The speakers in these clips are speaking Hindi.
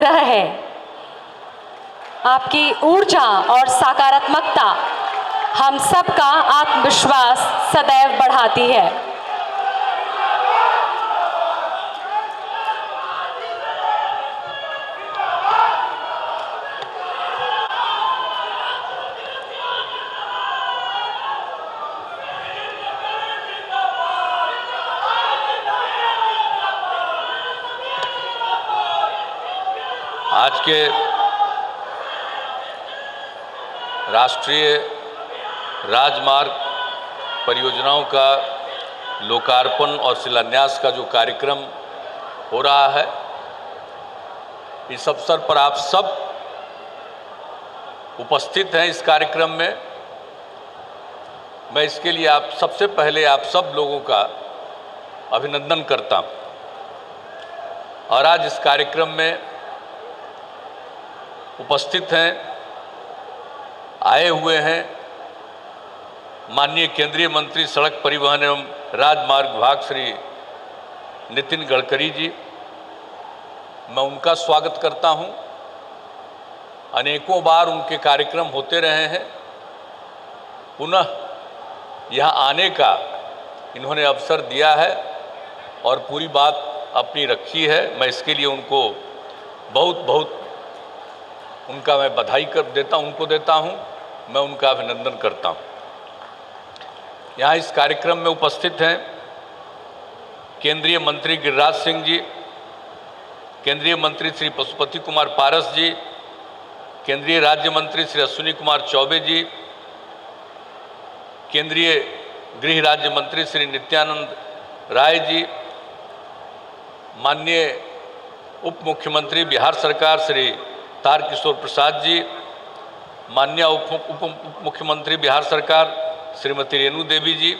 रहा है। आपकी ऊर्जा और सकारात्मकता हम सबका आत्मविश्वास सदैव बढ़ाती है। आज के राष्ट्रीय राजमार्ग परियोजनाओं का लोकार्पण और शिलान्यास का जो कार्यक्रम हो रहा है, इस अवसर पर आप सब उपस्थित हैं। इस कार्यक्रम में मैं इसके लिए आप सबसे पहले आप सब लोगों का अभिनंदन करता हूं। और आज इस कार्यक्रम में उपस्थित हैं, आए हुए हैं माननीय केंद्रीय मंत्री सड़क परिवहन एवं राजमार्ग विभाग श्री नितिन गडकरी जी। मैं उनका स्वागत करता हूं। अनेकों बार उनके कार्यक्रम होते रहे हैं, पुनः यहां आने का इन्होंने अवसर दिया है और पूरी बात अपनी रखी है। मैं इसके लिए उनको बहुत बहुत उनका मैं बधाई उनको देता हूं, मैं उनका अभिनंदन करता हूं। यहाँ इस कार्यक्रम में उपस्थित हैं केंद्रीय मंत्री गिरिराज सिंह जी, केंद्रीय मंत्री श्री पशुपति कुमार पारस जी, केंद्रीय राज्य मंत्री श्री अश्विनी कुमार चौबे जी, केंद्रीय गृह राज्य मंत्री श्री नित्यानंद राय जी, माननीय उप मुख्यमंत्री बिहार सरकार श्री तारकिशोर प्रसाद जी, माननीय उप मुख्यमंत्री बिहार सरकार श्रीमती रेणु देवी जी,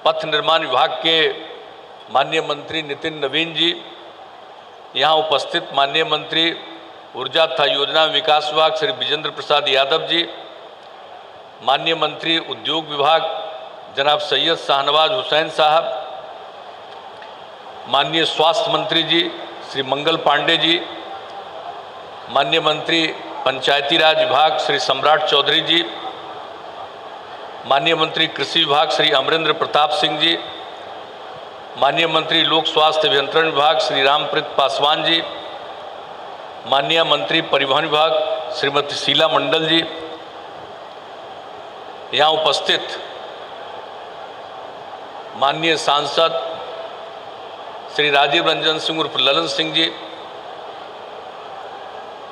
पथ निर्माण विभाग के माननीय मंत्री नितिन नवीन जी, यहाँ उपस्थित माननीय मंत्री ऊर्जा तथा योजना विकास विभाग श्री विजेंद्र प्रसाद यादव जी, माननीय मंत्री उद्योग विभाग जनाब सैयद शाहनवाज हुसैन साहब, माननीय स्वास्थ्य मंत्री जी श्री मंगल पांडे जी, माननीय मंत्री पंचायती राज विभाग श्री सम्राट चौधरी जी, माननीय मंत्री कृषि विभाग श्री अमरेंद्र प्रताप सिंह जी, माननीय मंत्री लोक स्वास्थ्य अभियंत्रण विभाग श्री रामप्रीत पासवान जी, माननीय मंत्री परिवहन विभाग श्रीमती शीला मंडल जी, यहाँ उपस्थित माननीय सांसद श्री राजीव रंजन सिंह उर्फ ललन सिंह जी,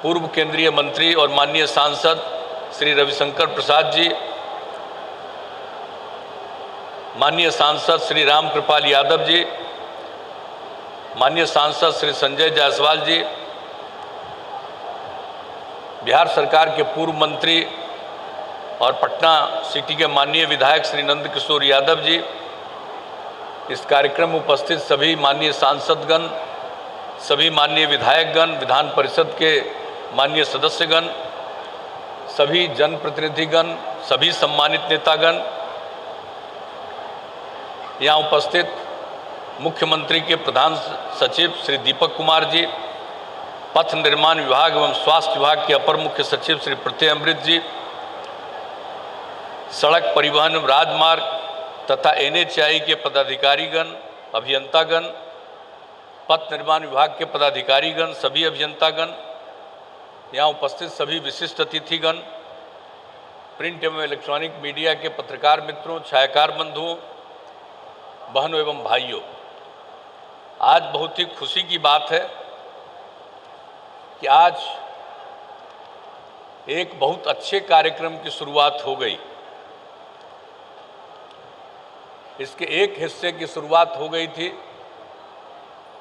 पूर्व केंद्रीय मंत्री और माननीय सांसद श्री रविशंकर प्रसाद जी, माननीय सांसद श्री राम कृपाल यादव जी, माननीय सांसद श्री संजय जायसवाल जी, बिहार सरकार के पूर्व मंत्री और पटना सिटी के माननीय विधायक श्री नंद किशोर यादव जी, इस कार्यक्रम में उपस्थित सभी माननीय सांसदगण, सभी माननीय विधायकगण, विधान परिषद के माननीय सदस्यगण, सभी जनप्रतिनिधिगण, सभी सम्मानित नेतागण, यहाँ उपस्थित मुख्यमंत्री के प्रधान सचिव श्री दीपक कुमार जी, पथ निर्माण विभाग एवं स्वास्थ्य विभाग के अपर मुख्य सचिव श्री प्रत्यय अमृत जी, सड़क परिवहन राजमार्ग तथा NHAI के पदाधिकारीगण, अभियंतागण, पथ निर्माण विभाग के पदाधिकारीगण, सभी अभियंतागण, यहाँ उपस्थित सभी विशिष्ट अतिथिगण, प्रिंट एवं इलेक्ट्रॉनिक मीडिया के पत्रकार मित्रों, छायाकार बंधुओं, बहनों एवं भाइयों, आज बहुत ही खुशी की बात है कि आज एक बहुत अच्छे कार्यक्रम की शुरुआत हो गई। इसके एक हिस्से की शुरुआत हो गई थी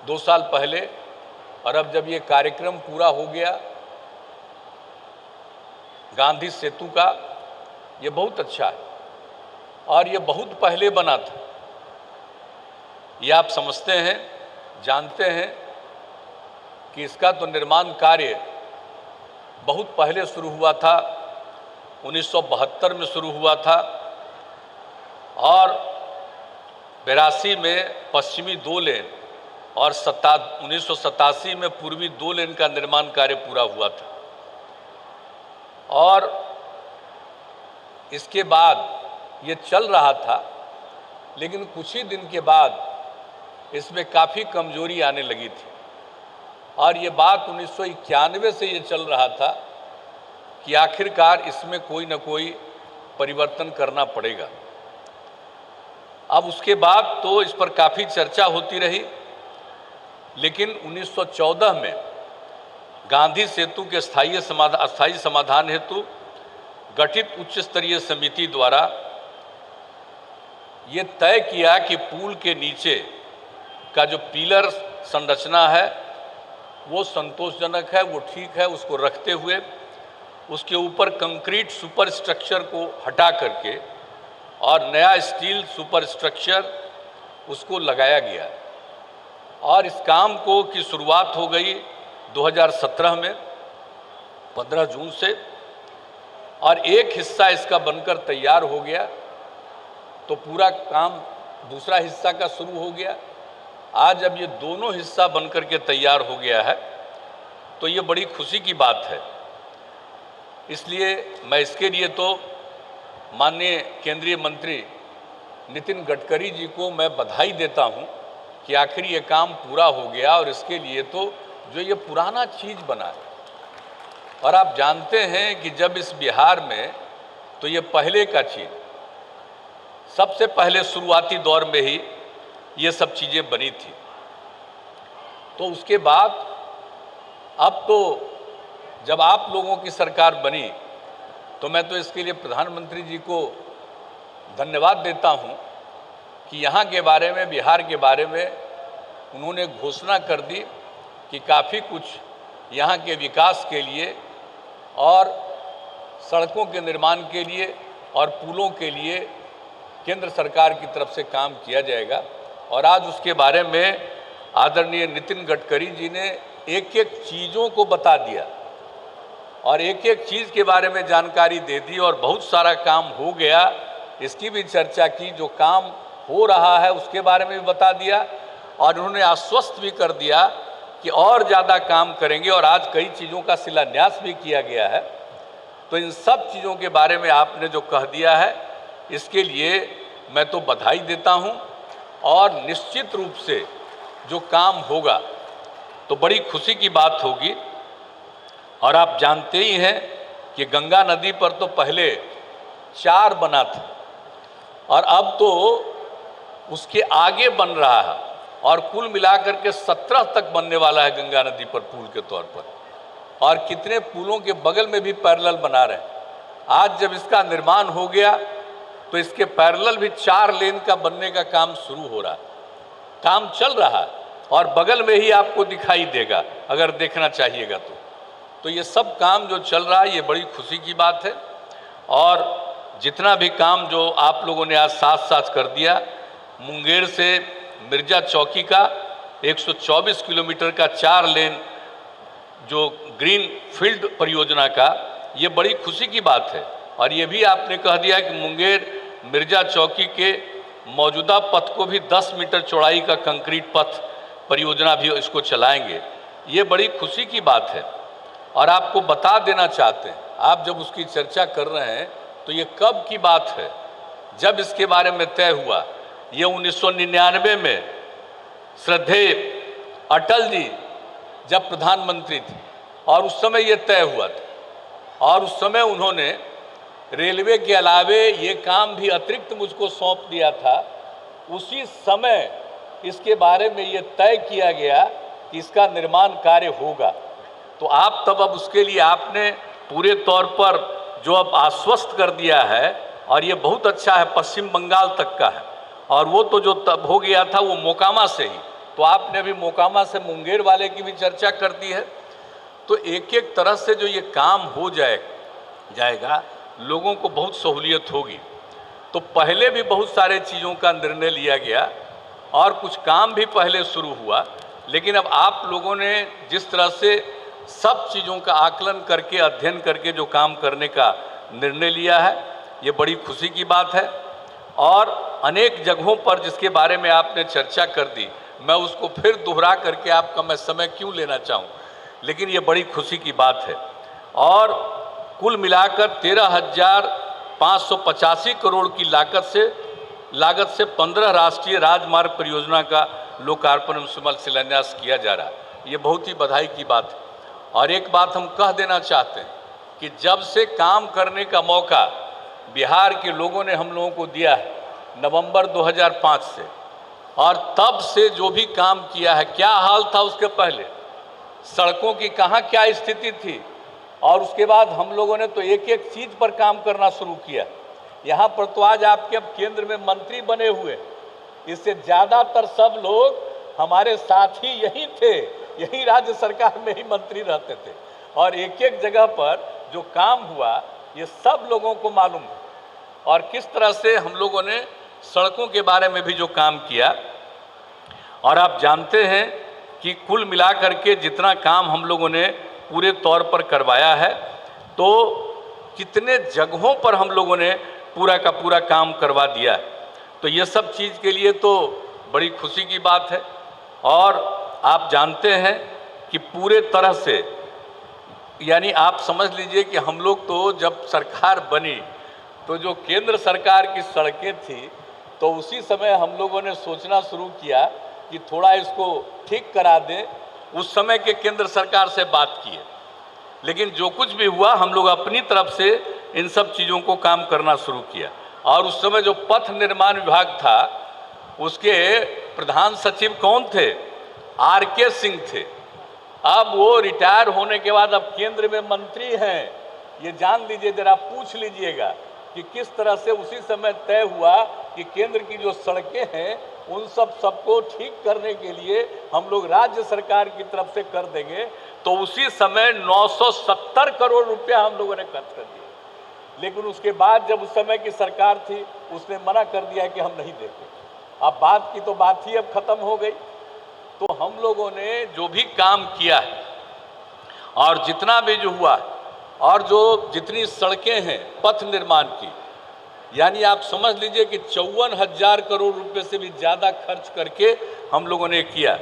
2 साल पहले, और अब जब ये कार्यक्रम पूरा हो गया गांधी सेतु का, ये बहुत अच्छा है। और ये बहुत पहले बना था, ये आप समझते हैं, जानते हैं कि इसका तो निर्माण कार्य बहुत पहले शुरू हुआ था, 1972 में शुरू हुआ था, और 82 में पश्चिमी 2 लेन और 1987 में पूर्वी 2 लेन का निर्माण कार्य पूरा हुआ था। और इसके बाद ये चल रहा था, लेकिन कुछ ही दिन के बाद इसमें काफ़ी कमजोरी आने लगी थी। और ये बात 1991 से ये चल रहा था कि आखिरकार इसमें कोई न कोई परिवर्तन करना पड़ेगा। अब उसके बाद तो इस पर काफ़ी चर्चा होती रही, लेकिन 1914 में गांधी सेतु के अस्थायी समाधान हेतु गठित उच्च स्तरीय समिति द्वारा ये तय किया कि पुल के नीचे का जो पिलर संरचना है वो संतोषजनक है, वो ठीक है। उसको रखते हुए उसके ऊपर कंक्रीट सुपर स्ट्रक्चर को हटा करके और नया स्टील सुपर स्ट्रक्चर उसको लगाया गया। और इस काम की शुरुआत हो गई 2017 में 15 जून से, और एक हिस्सा इसका बनकर तैयार हो गया तो पूरा काम दूसरा हिस्सा का शुरू हो गया। आज जब ये दोनों हिस्सा बनकर के तैयार हो गया है तो ये बड़ी खुशी की बात है। इसलिए मैं इसके लिए तो माननीय केंद्रीय मंत्री नितिन गडकरी जी को मैं बधाई देता हूं कि आखिर ये काम पूरा हो गया। और इसके लिए तो जो ये पुराना चीज़ बना है, और आप जानते हैं कि जब इस बिहार में तो ये पहले का चीज़, सबसे पहले शुरुआती दौर में ही ये सब चीज़ें बनी थी। तो उसके बाद अब तो जब आप लोगों की सरकार बनी तो मैं तो इसके लिए प्रधानमंत्री जी को धन्यवाद देता हूं कि यहाँ के बारे में, बिहार के बारे में उन्होंने घोषणा कर दी कि काफ़ी कुछ यहाँ के विकास के लिए और सड़कों के निर्माण के लिए और पुलों के लिए केंद्र सरकार की तरफ से काम किया जाएगा। और आज उसके बारे में आदरणीय नितिन गडकरी जी ने एक एक चीज़ों को बता दिया और एक एक चीज़ के बारे में जानकारी दे दी, और बहुत सारा काम हो गया इसकी भी चर्चा की। जो काम हो रहा है उसके बारे में भी बता दिया, और उन्होंने आश्वस्त भी कर दिया कि और ज़्यादा काम करेंगे। और आज कई चीज़ों का शिलान्यास भी किया गया है। तो इन सब चीज़ों के बारे में आपने जो कह दिया है, इसके लिए मैं तो बधाई देता हूं। और निश्चित रूप से जो काम होगा तो बड़ी खुशी की बात होगी। और आप जानते ही हैं कि गंगा नदी पर तो पहले 4 बना था, और अब तो उसके आगे बन रहा है, और कुल मिलाकर के 17 तक बनने वाला है गंगा नदी पर पुल के तौर पर। और कितने पुलों के बगल में भी पैरेलल बना रहे हैं। आज जब इसका निर्माण हो गया तो इसके पैरेलल भी 4 लेन का बनने का काम शुरू हो रहा है, काम चल रहा है, और बगल में ही आपको दिखाई देगा अगर देखना चाहिएगा तो ये सब काम जो चल रहा है ये बड़ी खुशी की बात है। और जितना भी काम जो आप लोगों ने आज साथ साथ कर दिया, मुंगेर से मिर्जा चौकी का 124 किलोमीटर का 4 लेन जो ग्रीन फील्ड परियोजना का, ये बड़ी खुशी की बात है। और ये भी आपने कह दिया कि मुंगेर मिर्जा चौकी के मौजूदा पथ को भी 10 मीटर चौड़ाई का कंक्रीट पथ परियोजना भी इसको चलाएंगे। ये बड़ी खुशी की बात है। और आपको बता देना चाहते हैं, आप जब उसकी चर्चा कर रहे हैं तो ये कब की बात है, जब इसके बारे में तय हुआ। ये 1999 में श्रद्धेय अटल जी जब प्रधानमंत्री थे, और उस समय ये तय हुआ था। और उस समय उन्होंने रेलवे के अलावे ये काम भी अतिरिक्त मुझको सौंप दिया था। उसी समय इसके बारे में ये तय किया गया कि इसका निर्माण कार्य होगा। तो आप तब अब उसके लिए आपने पूरे तौर पर जो अब आश्वस्त कर दिया है, और ये बहुत अच्छा है, पश्चिम बंगाल तक का है। और वो तो जो तब हो गया था वो मोकामा से ही, तो आपने अभी मोकामा से मुंगेर वाले की भी चर्चा कर दी है। तो एक एक तरह से जो ये काम हो जाएगा, लोगों को बहुत सहूलियत होगी। तो पहले भी बहुत सारे चीज़ों का निर्णय लिया गया और कुछ काम भी पहले शुरू हुआ, लेकिन अब आप लोगों ने जिस तरह से सब चीज़ों का आकलन करके, अध्ययन करके जो काम करने का निर्णय लिया है, ये बड़ी खुशी की बात है। और अनेक जगहों पर जिसके बारे में आपने चर्चा कर दी, मैं उसको फिर दोहरा करके आपका मैं समय क्यों लेना चाहूँ, लेकिन ये बड़ी खुशी की बात है। और कुल मिलाकर 13,585 करोड़ की लागत से 15 राष्ट्रीय राजमार्ग परियोजना का लोकार्पण एवं शिलान्यास किया जा रहा है। ये बहुत ही बधाई की बात है। और एक बात हम कह देना चाहते हैं कि जब से काम करने का मौका बिहार के लोगों ने हम लोगों को दिया है नवंबर 2005 से, और तब से जो भी काम किया है, क्या हाल था उसके पहले, सड़कों की कहाँ क्या स्थिति थी, और उसके बाद हम लोगों ने तो एक एक चीज़ पर काम करना शुरू किया। यहाँ पर तो आज आपके अब केंद्र में मंत्री बने हुए, इससे ज़्यादातर सब लोग हमारे साथी यही थे, यही राज्य सरकार में ही मंत्री रहते थे, और एक एक जगह पर जो काम हुआ ये सब लोगों को मालूम है। और किस तरह से हम लोगों ने सड़कों के बारे में भी जो काम किया, और आप जानते हैं कि कुल मिलाकर के जितना काम हम लोगों ने पूरे तौर पर करवाया है, तो कितने जगहों पर हम लोगों ने पूरा का पूरा काम करवा दिया है। तो ये सब चीज़ के लिए तो बड़ी खुशी की बात है। और आप जानते हैं कि पूरे तरह से, यानी आप समझ लीजिए कि हम लोग तो जब सरकार बनी तो जो केंद्र सरकार की सड़कें थी, तो उसी समय हम लोगों ने सोचना शुरू किया कि थोड़ा इसको ठीक करा दें। उस समय के केंद्र सरकार से बात की है, लेकिन जो कुछ भी हुआ हम लोग अपनी तरफ से इन सब चीज़ों को काम करना शुरू किया। और उस समय जो पथ निर्माण विभाग था उसके प्रधान सचिव कौन थे? RK सिंह थे। अब वो रिटायर होने के बाद अब केंद्र में मंत्री हैं। ये जान लीजिए, जरा पूछ लीजिएगा कि किस तरह से उसी समय तय हुआ कि केंद्र की जो सड़कें हैं उन सबको ठीक करने के लिए हम लोग राज्य सरकार की तरफ से कर देंगे। तो उसी समय 970 करोड़ रुपया हम लोगों ने खर्च कर दिया। लेकिन उसके बाद जब उस समय की सरकार थी उसने मना कर दिया कि हम नहीं देते। अब बात की तो बात ही अब खत्म हो गई। तो हम लोगों ने जो भी काम किया है और जितना भी जो हुआ और जो जितनी सड़कें हैं पथ निर्माण की, यानी आप समझ लीजिए कि 54,000 करोड़ रुपए से भी ज़्यादा खर्च करके हम लोगों ने किया।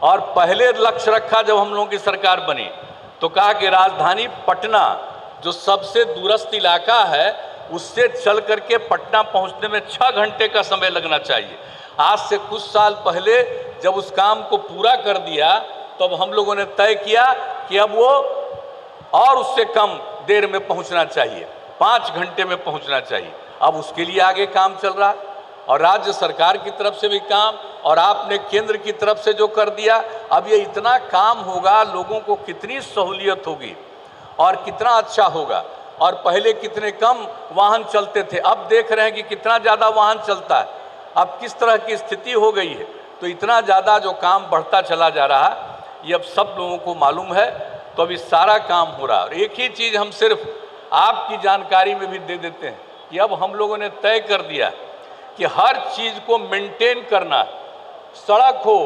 और पहले लक्ष्य रखा जब हम लोगों की सरकार बनी तो कहा कि राजधानी पटना जो सबसे दूरस्थ इलाका है उससे चल करके पटना पहुंचने में 6 घंटे का समय लगना चाहिए। आज से कुछ साल पहले जब उस काम को पूरा कर दिया तब तो हम लोगों ने तय किया कि अब वो और उससे कम देर में पहुंचना चाहिए, 5 घंटे में पहुंचना चाहिए। अब उसके लिए आगे काम चल रहा है और राज्य सरकार की तरफ से भी काम और आपने केंद्र की तरफ से जो कर दिया। अब ये इतना काम होगा, लोगों को कितनी सहूलियत होगी और कितना अच्छा होगा। और पहले कितने कम वाहन चलते थे, अब देख रहे हैं कि कितना ज़्यादा वाहन चलता है, अब किस तरह की स्थिति हो गई है। तो इतना ज़्यादा जो काम बढ़ता चला जा रहा है ये अब सब लोगों को मालूम है। तो अभी सारा काम हो रहा है। और एक ही चीज़ हम सिर्फ आपकी जानकारी में भी दे देते हैं कि अब हम लोगों ने तय कर दिया कि हर चीज़ को मेंटेन करना है। सड़क हो,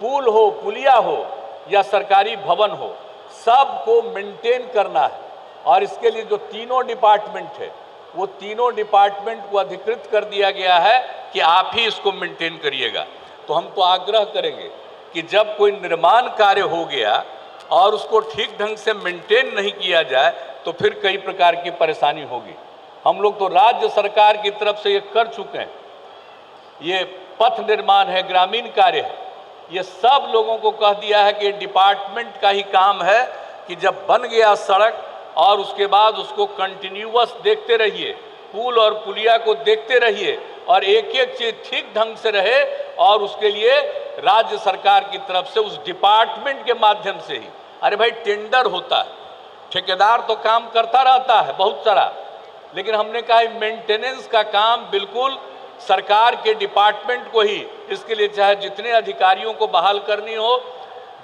पुल हो, पुलिया हो या सरकारी भवन हो, सब को मेंटेन करना है। और इसके लिए जो तीनों डिपार्टमेंट है वो तीनों डिपार्टमेंट को अधिकृत कर दिया गया है कि आप ही इसको मेंटेन करिएगा। तो हम तो आग्रह करेंगे कि जब कोई निर्माण कार्य हो गया और उसको ठीक ढंग से मेंटेन नहीं किया जाए तो फिर कई प्रकार की परेशानी होगी। हम लोग तो राज्य सरकार की तरफ से ये कर चुके हैं। ये पथ निर्माण है, ग्रामीण कार्य है, ये सब लोगों को कह दिया है कि डिपार्टमेंट का ही काम है कि जब बन गया सड़क और उसके बाद उसको कंटिन्यूअस देखते रहिए, पुल और पुलिया को देखते रहिए और एक एक चीज़ ठीक ढंग से रहे। और उसके लिए राज्य सरकार की तरफ से उस डिपार्टमेंट के माध्यम से ही, अरे भाई टेंडर होता है, ठेकेदार तो काम करता रहता है बहुत सारा, लेकिन हमने कहा मेंटेनेंस का काम बिल्कुल सरकार के डिपार्टमेंट को ही, इसके लिए चाहे जितने अधिकारियों को बहाल करनी हो,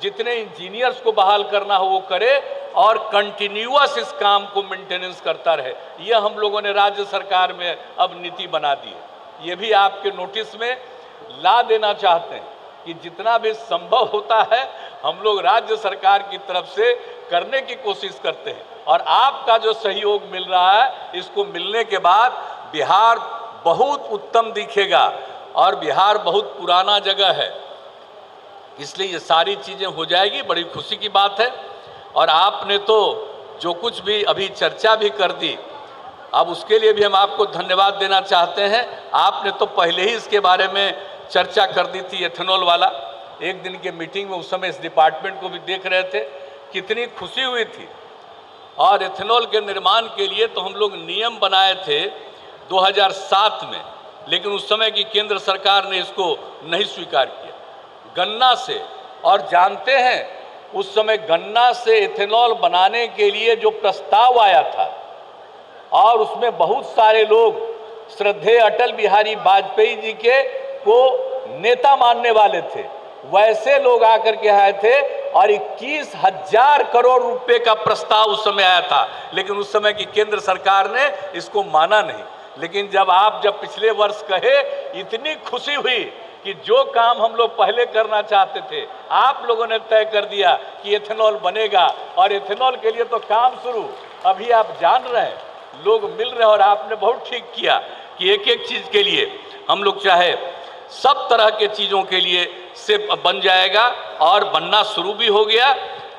जितने इंजीनियर्स को बहाल करना हो वो करे और कंटिन्यूअस इस काम को मेंटेनेंस करता रहे। यह हम लोगों ने राज्य सरकार में अब नीति बना दी है। ये भी आपके नोटिस में ला देना चाहते हैं कि जितना भी संभव होता है हम लोग राज्य सरकार की तरफ से करने की कोशिश करते हैं। और आपका जो सहयोग मिल रहा है, इसको मिलने के बाद बिहार बहुत उत्तम दिखेगा। और बिहार बहुत पुराना जगह है, इसलिए ये सारी चीज़ें हो जाएगी, बड़ी खुशी की बात है। और आपने तो जो कुछ भी अभी चर्चा भी कर दी, अब उसके लिए भी हम आपको धन्यवाद देना चाहते हैं। आपने तो पहले ही इसके बारे में चर्चा कर दी थी, एथेनॉल वाला। एक दिन के मीटिंग में उस समय इस डिपार्टमेंट को भी देख रहे थे, कितनी खुशी हुई थी। और एथेनॉल के निर्माण के लिए तो हम लोग नियम बनाए थे 2007 में, लेकिन उस समय की केंद्र सरकार ने इसको नहीं स्वीकार किया। गन्ना से, और जानते हैं उस समय गन्ना से एथेनॉल बनाने के लिए जो प्रस्ताव आया था, और उसमें बहुत सारे लोग श्रद्धेय अटल बिहारी वाजपेयी जी के को नेता मानने वाले थे, वैसे लोग आकर के आए थे और 21,000 करोड़ रुपए का प्रस्ताव उस समय आया था, लेकिन उस समय की केंद्र सरकार ने इसको माना नहीं। लेकिन जब पिछले वर्ष कहे, इतनी खुशी हुई कि जो काम हम लोग पहले करना चाहते थे, आप लोगों ने तय कर दिया कि एथेनॉल बनेगा, और एथेनॉल के लिए तो काम शुरू। अभी आप जान रहे हैं, लोग मिल रहे हैं, और आपने बहुत ठीक किया कि एक एक चीज़ के लिए हम लोग चाहे सब तरह के चीज़ों के लिए से बन जाएगा, और बनना शुरू भी हो गया।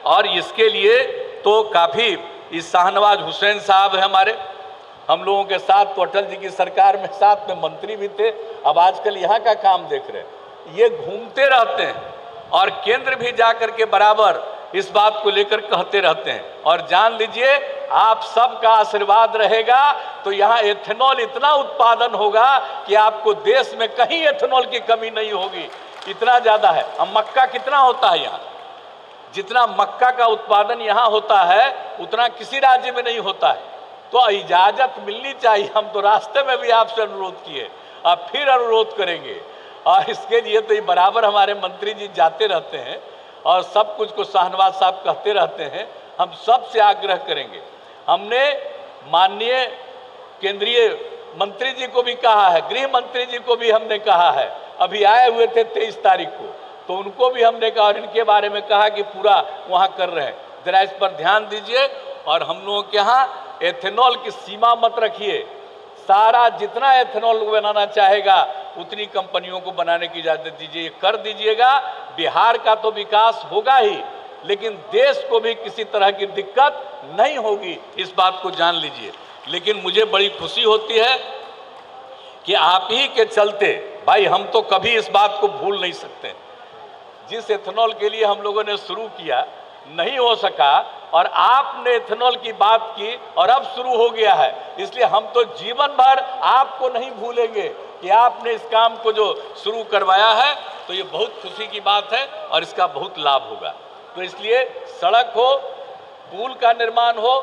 और इसके लिए तो काफ़ी इस शाहनवाज हुसैन साहब है हमारे, हम लोगों के साथ, तो अटल जी की सरकार में साथ में मंत्री भी थे। अब आजकल यहाँ का काम देख रहे हैं, ये घूमते रहते हैं और केंद्र भी जा कर के बराबर इस बात को लेकर कहते रहते हैं। और जान लीजिए, आप सबका आशीर्वाद रहेगा तो यहाँ एथेनॉल इतना उत्पादन होगा कि आपको देश में कहीं एथेनॉल की कमी नहीं होगी, इतना ज़्यादा है। अब मक्का कितना होता है यहाँ, जितना मक्का का उत्पादन यहाँ होता है उतना किसी राज्य में नहीं होता है। तो इजाज़त मिलनी चाहिए। हम तो रास्ते में भी आपसे अनुरोध किए, अब फिर अनुरोध करेंगे, और इसके लिए तो ये बराबर हमारे मंत्री जी जाते रहते हैं और सब कुछ को शाहनवाज साहब कहते रहते हैं। हम सब से आग्रह करेंगे, हमने माननीय केंद्रीय मंत्री जी को भी कहा है, गृह मंत्री जी को भी हमने कहा है, अभी आए हुए थे 23 तारीख को, तो उनको भी हमने कहा और इनके बारे में कहा कि पूरा वहाँ कर रहे हैं, जरा इस पर ध्यान दीजिए। और हम लोगों के यहाँ एथेनॉल की सीमा मत रखिए, सारा जितना एथेनॉल बनाना चाहेगा उतनी कंपनियों को बनाने की इजाज़त दीजिए, कर दीजिएगा। बिहार का तो विकास होगा ही, लेकिन देश को भी किसी तरह की दिक्कत नहीं होगी, इस बात को जान लीजिए। लेकिन मुझे बड़ी खुशी होती है कि आप ही के चलते, भाई हम तो कभी इस बात को भूल नहीं सकते, जिस एथेनॉल के लिए हम लोगों ने शुरू किया नहीं हो सका, और आपने एथेनॉल की बात की और अब शुरू हो गया है, इसलिए हम तो जीवन भर आपको नहीं भूलेंगे कि आपने इस काम को जो शुरू करवाया है। तो ये बहुत खुशी की बात है और इसका बहुत लाभ होगा। तो इसलिए सड़क हो, पुल का निर्माण हो,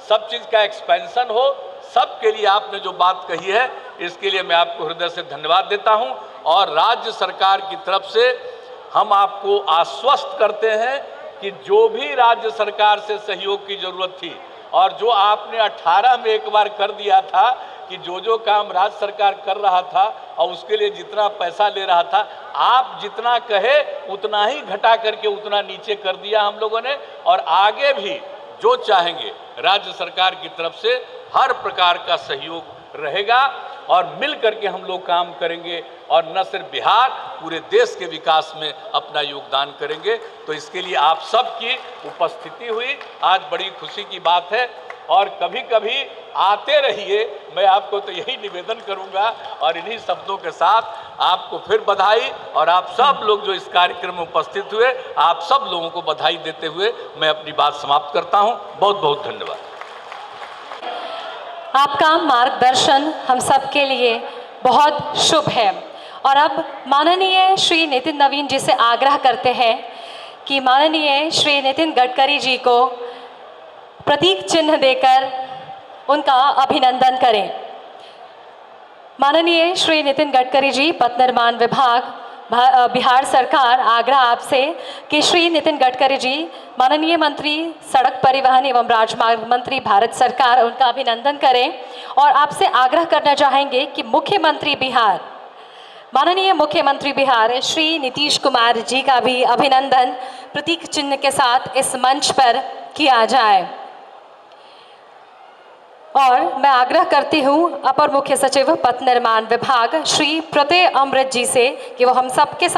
सब चीज़ का एक्सपेंशन हो, सब के लिए आपने जो बात कही है, इसके लिए मैं आपको हृदय से धन्यवाद देता हूं। और राज्य सरकार की तरफ से हम आपको आश्वस्त करते हैं कि जो भी राज्य सरकार से सहयोग की जरूरत थी, और जो आपने 18 में एक बार कर दिया था कि जो काम राज्य सरकार कर रहा था और उसके लिए जितना पैसा ले रहा था, आप जितना कहे उतना ही घटा करके उतना नीचे कर दिया हम लोगों ने। और आगे भी जो चाहेंगे राज्य सरकार की तरफ से हर प्रकार का सहयोग रहेगा, और मिल करके हम लोग काम करेंगे, और न सिर्फ बिहार, पूरे देश के विकास में अपना योगदान करेंगे। तो इसके लिए आप सबकी उपस्थिति हुई, आज बड़ी खुशी की बात है। और कभी कभी आते रहिए, मैं आपको तो यही निवेदन करूंगा। और इन्हीं शब्दों के साथ आपको फिर बधाई, और आप सब लोग जो इस कार्यक्रम में उपस्थित हुए, आप सब लोगों को बधाई देते हुए मैं अपनी बात समाप्त करता हूं। बहुत बहुत धन्यवाद। आपका मार्गदर्शन हम सब के लिए बहुत शुभ है। और अब माननीय श्री नितिन नवीन जी से आग्रह करते हैं कि माननीय श्री नितिन गडकरी जी को प्रतीक चिन्ह देकर उनका अभिनंदन करें। माननीय श्री नितिन गडकरी जी, पथ निर्माण विभाग, बिहार सरकार आग्रह आपसे कि श्री नितिन गडकरी जी, माननीय मंत्री सड़क परिवहन एवं राजमार्ग मंत्री भारत सरकार, उनका अभिनंदन करें। और आपसे आग्रह करना चाहेंगे कि मुख्यमंत्री बिहार, माननीय मुख्यमंत्री बिहार श्री नीतीश कुमार जी का भी अभिनंदन प्रतीक चिन्ह के साथ इस मंच पर किया जाए। और मैं आग्रह करती हूँ अपर मुख्य सचिव पथ निर्माण विभाग श्री प्रत्यय अमृत जी से कि वो हम सबके